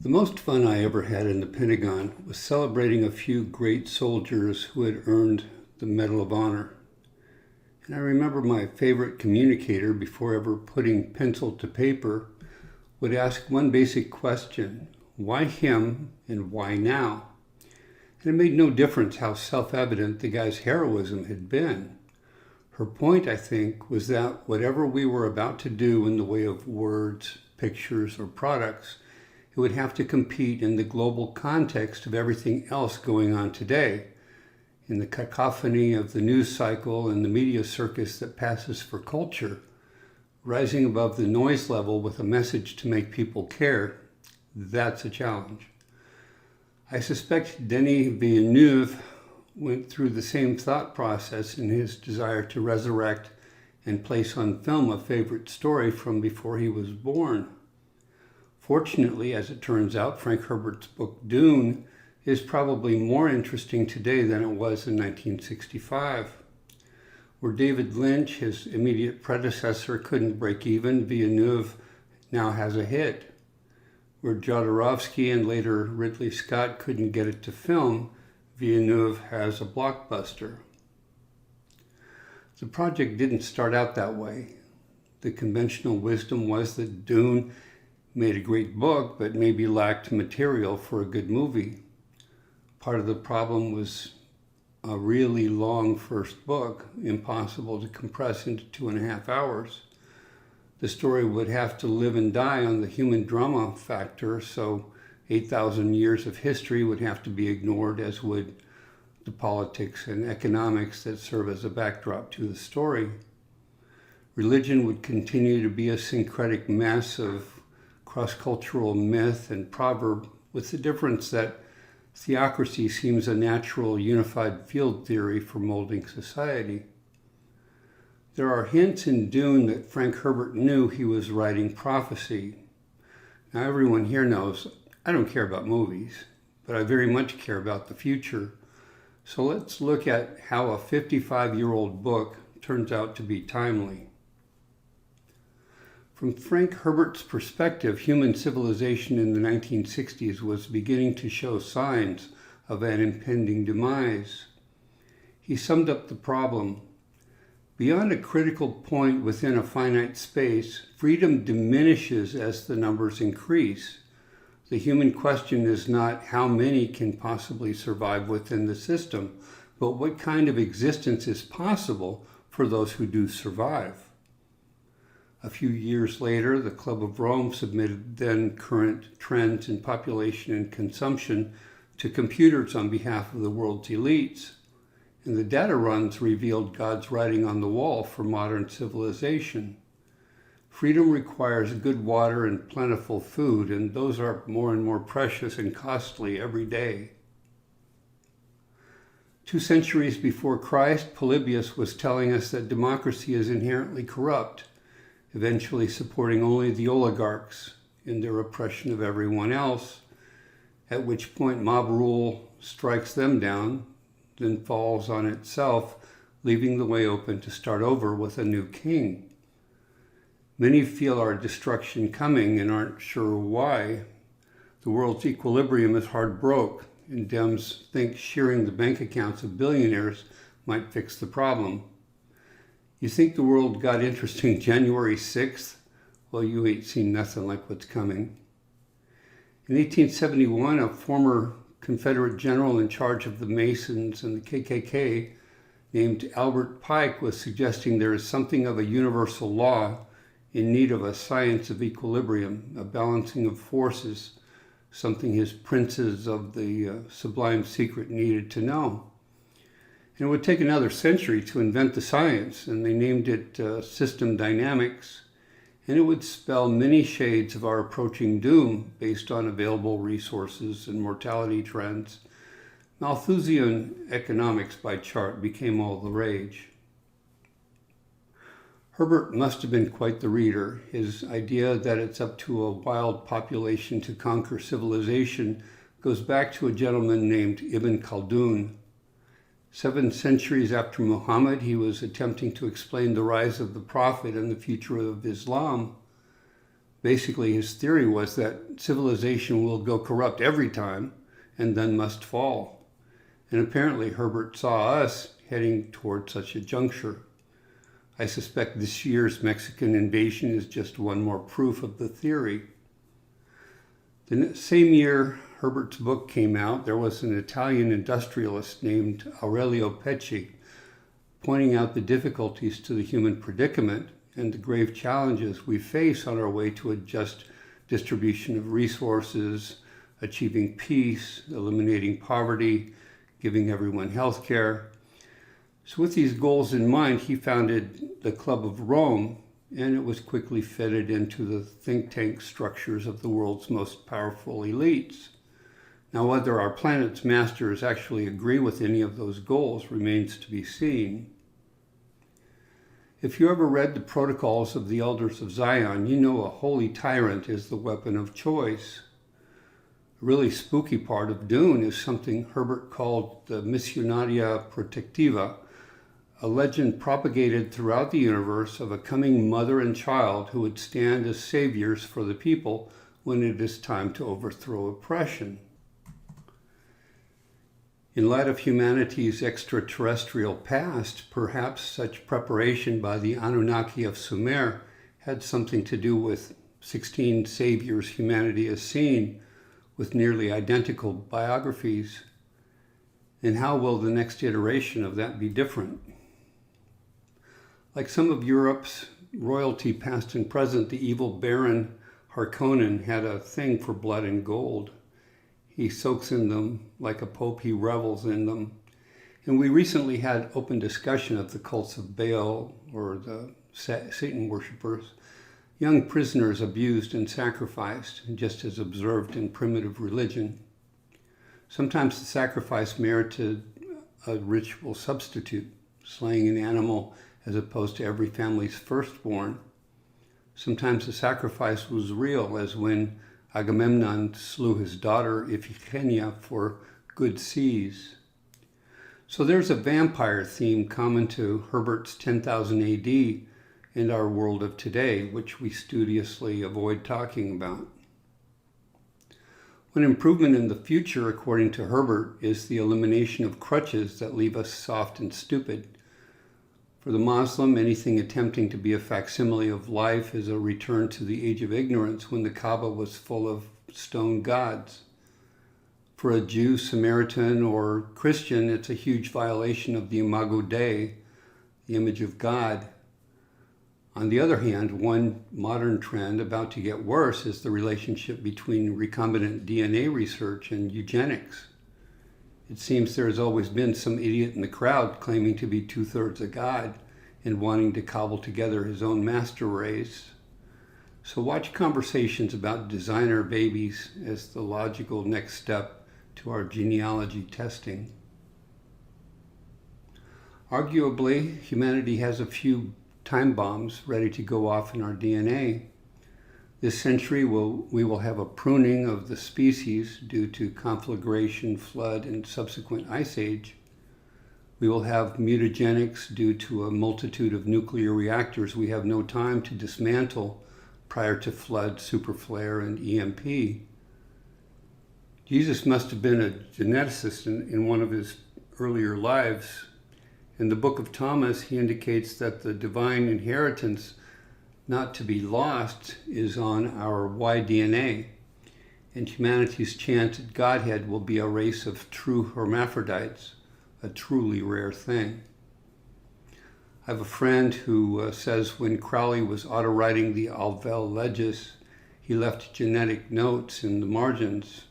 The most fun I ever had in the Pentagon was celebrating a few great soldiers who had earned the Medal of Honor. And I remember my favorite communicator, before ever putting pencil to paper, would ask one basic question: why him and why now? And it made no difference how self-evident the guy's heroism had been. Her point, I think, was that whatever we were about to do in the way of words, pictures, or products, it would have to compete in the global context of everything else going on today, in the cacophony of the news cycle and the media circus that passes for culture. Rising above the noise level with a message to make people care, that's a challenge. I suspect Denis Villeneuve went through the same thought process in his desire to resurrect and place on film a favorite story from before he was born. Fortunately, as it turns out, Frank Herbert's book Dune is probably more interesting today than it was in 1965. Where David Lynch, his immediate predecessor, couldn't break even, Villeneuve now has a hit. Where Jodorowsky and later Ridley Scott couldn't get it to film, Villeneuve has a blockbuster. The project didn't start out that way. The conventional wisdom was that Dune made a great book, but maybe lacked material for a good movie. Part of the problem was a really long first book, impossible to compress into 2.5 hours. The story would have to live and die on the human drama factor, so 8,000 years of history would have to be ignored, as would the politics and economics that serve as a backdrop to the story. Religion would continue to be a syncretic mess of cross-cultural myth and proverb, with the difference that theocracy seems a natural unified field theory for molding society. There are hints in Dune that Frank Herbert knew he was writing prophecy. Now everyone here knows I don't care about movies, but I very much care about the future. So let's look at how a 55-year-old book turns out to be timely. From Frank Herbert's perspective, human civilization in the 1960s was beginning to show signs of an impending demise. He summed up the problem: beyond a critical point within a finite space, freedom diminishes as the numbers increase. The human question is not how many can possibly survive within the system, but what kind of existence is possible for those who do survive. A few years later, the Club of Rome submitted then current trends in population and consumption to computers on behalf of the world's elites. And the data runs revealed God's writing on the wall for modern civilization. Freedom requires good water and plentiful food, and those are more and more precious and costly every day. 2 centuries before Christ, Polybius was telling us that democracy is inherently corrupt, eventually supporting only the oligarchs in their oppression of everyone else, at which point mob rule strikes them down, then falls on itself, leaving the way open to start over with a new king. Many feel our destruction coming and aren't sure why. The world's equilibrium is hard broke, and Dems think shearing the bank accounts of billionaires might fix the problem. You think the world got interesting January 6th? Well, you ain't seen nothing like what's coming. In 1871, a former Confederate general in charge of the Masons and the KKK named Albert Pike was suggesting there is something of a universal law in need of a science of equilibrium, a balancing of forces, something his princes of the sublime secret needed to know. And it would take another century to invent the science, and they named it system dynamics, and it would spell many shades of our approaching doom based on available resources and mortality trends. Malthusian economics by chart became all the rage. Herbert must have been quite the reader. His idea that it's up to a wild population to conquer civilization goes back to a gentleman named Ibn Khaldun. 7 centuries after Muhammad, he was attempting to explain the rise of the Prophet and the future of Islam. Basically, his theory was that civilization will go corrupt every time and then must fall. And apparently Herbert saw us heading toward such a juncture. I suspect this year's Mexican invasion is just one more proof of the theory. The same year Herbert's book came out, there was an Italian industrialist named Aurelio Pecci pointing out the difficulties to the human predicament and the grave challenges we face on our way to a just distribution of resources, achieving peace, eliminating poverty, giving everyone health care. So with these goals in mind, he founded the Club of Rome, and it was quickly fitted into the think tank structures of the world's most powerful elites. Now, whether our planet's masters actually agree with any of those goals remains to be seen. If you ever read the Protocols of the Elders of Zion, you know a holy tyrant is the weapon of choice. A really spooky part of Dune is something Herbert called the Missionaria Protectiva, a legend propagated throughout the universe of a coming mother and child who would stand as saviors for the people when it is time to overthrow oppression. In light of humanity's extraterrestrial past, perhaps such preparation by the Anunnaki of Sumer had something to do with 16 saviors humanity has seen with nearly identical biographies. And how will the next iteration of that be different? Like some of Europe's royalty past and present, the evil Baron Harkonnen had a thing for blood and gold. He soaks in them like a pope, he revels in them. And we recently had open discussion of the cults of Baal, or the Satan worshippers, young prisoners abused and sacrificed, just as observed in primitive religion. Sometimes the sacrifice merited a ritual substitute, slaying an animal as opposed to every family's firstborn. Sometimes the sacrifice was real, as when Agamemnon slew his daughter Iphigenia for good seas. So there's a vampire theme common to Herbert's 10,000 AD and our world of today, which we studiously avoid talking about. One improvement in the future, according to Herbert, is the elimination of crutches that leave us soft and stupid. For the Muslim, anything attempting to be a facsimile of life is a return to the age of ignorance when the Kaaba was full of stone gods. For a Jew, Samaritan, or Christian, it's a huge violation of the Imago Dei, the image of God. On the other hand, one modern trend about to get worse is the relationship between recombinant DNA research and eugenics. It seems there has always been some idiot in the crowd claiming to be two-thirds a god and wanting to cobble together his own master race. So watch conversations about designer babies as the logical next step to our genealogy testing. Arguably, humanity has a few time bombs ready to go off in our DNA. This century we will have a pruning of the species due to conflagration, flood, and subsequent ice age. We will have mutagenics due to a multitude of nuclear reactors we have no time to dismantle prior to flood, superflare, and EMP. Jesus must have been a geneticist in one of his earlier lives. In the book of Thomas, he indicates that the divine inheritance not to be lost is on our Y-DNA, and humanity's chance at Godhead will be a race of true hermaphrodites, a truly rare thing. I have a friend who says when Crowley was auto-writing the Alvel Legis, he left genetic notes in the margins.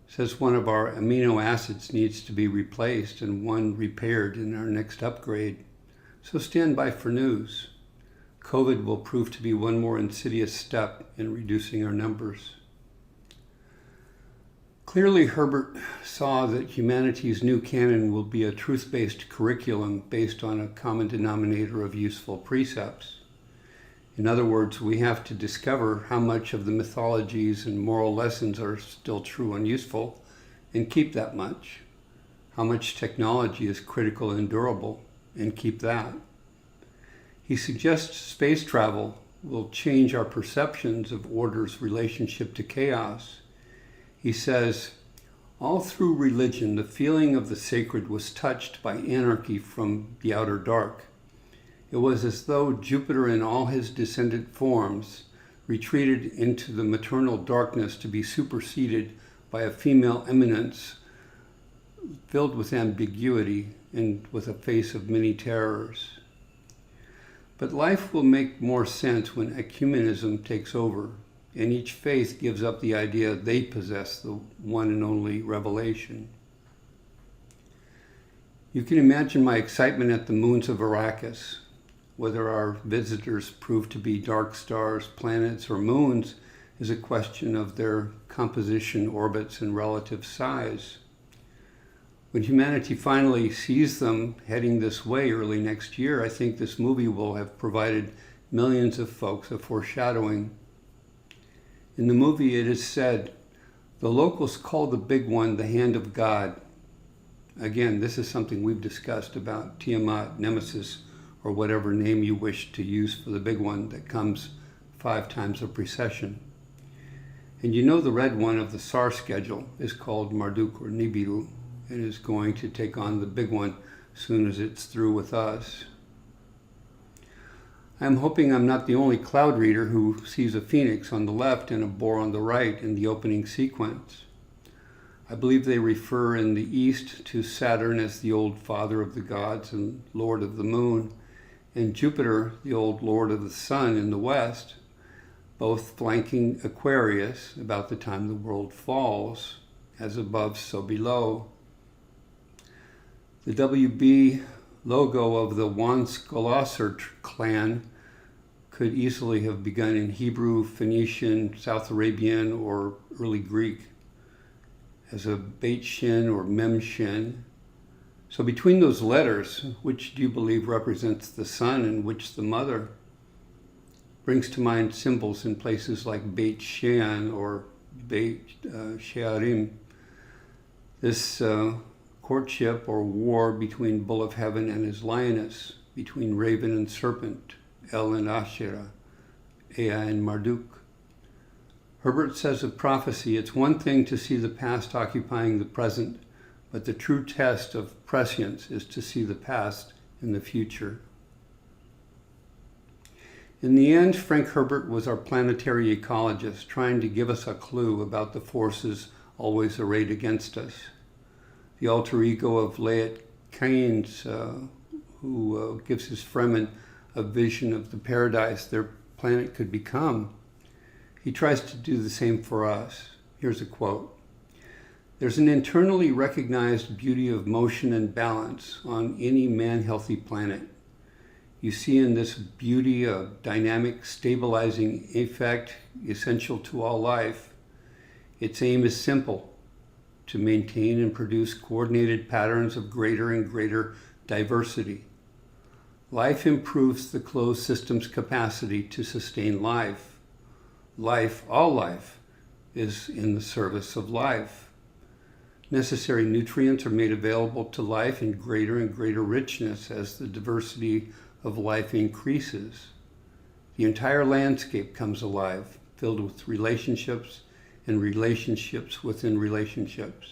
Says one of our amino acids needs to be replaced and one repaired in our next upgrade. So stand by for news. COVID will prove to be one more insidious step in reducing our numbers. Clearly, Herbert saw that humanity's new canon will be a truth-based curriculum based on a common denominator of useful precepts. In other words, we have to discover how much of the mythologies and moral lessons are still true and useful, and keep that much. How much technology is critical and durable, and keep that. He suggests space travel will change our perceptions of order's relationship to chaos. He says, all through religion, the feeling of the sacred was touched by anarchy from the outer dark. It was as though Jupiter in all his descendant forms retreated into the maternal darkness to be superseded by a female eminence filled with ambiguity and with a face of many terrors. But life will make more sense when ecumenism takes over, and each faith gives up the idea they possess the one and only revelation. You can imagine my excitement at the moons of Arrakis. Whether our visitors prove to be dark stars, planets, or moons is a question of their composition, orbits, and relative size. When humanity finally sees them heading this way early next year, I think this movie will have provided millions of folks a foreshadowing. In the movie, it is said, the locals call the big one the hand of God. Again, this is something we've discussed about Tiamat, Nemesis, or whatever name you wish to use for the big one that comes 5 times a precession. And you know the red one of the SAR schedule is called Marduk or Nibiru, and is going to take on the big one as soon as it's through with us. I'm hoping I'm not the only cloud reader who sees a phoenix on the left and a boar on the right in the opening sequence. I believe they refer in the east to Saturn as the old father of the gods and lord of the moon, and Jupiter, the old lord of the sun in the west, both flanking Aquarius about the time the world falls, as above, so below. The WB logo of the Wanskoloser clan could easily have begun in Hebrew, Phoenician, South Arabian, or early Greek as a Beit Shin or Mem Shin. So between those letters, which do you believe represents the sun and which the mother? Brings to mind symbols in places like Beit Shean or Beit Shearim. This courtship or war between Bull of Heaven and his lioness, between raven and serpent, El and Asherah, Ea and Marduk. Herbert says of prophecy, it's one thing to see the past occupying the present, but the true test of prescience is to see the past in the future. In the end, Frank Herbert was our planetary ecologist, trying to give us a clue about the forces always arrayed against us. The alter ego of Layat Keynes, who gives his Fremen a vision of the paradise their planet could become. He tries to do the same for us. Here's a quote. There's an internally recognized beauty of motion and balance on any man-healthy planet. You see in this beauty a dynamic, stabilizing effect essential to all life. Its aim is simple, to maintain and produce coordinated patterns of greater and greater diversity. Life improves the closed system's capacity to sustain life. Life, all life, is in the service of life. Necessary nutrients are made available to life in greater and greater richness as the diversity of life increases. The entire landscape comes alive, filled with relationships and relationships within relationships.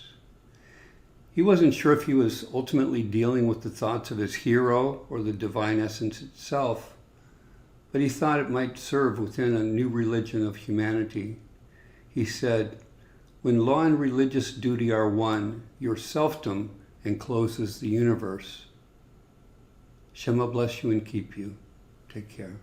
He wasn't sure if he was ultimately dealing with the thoughts of his hero or the divine essence itself, but he thought it might serve within a new religion of humanity. He said, when law and religious duty are one, your selfdom encloses the universe. Shema bless you and keep you. Take care.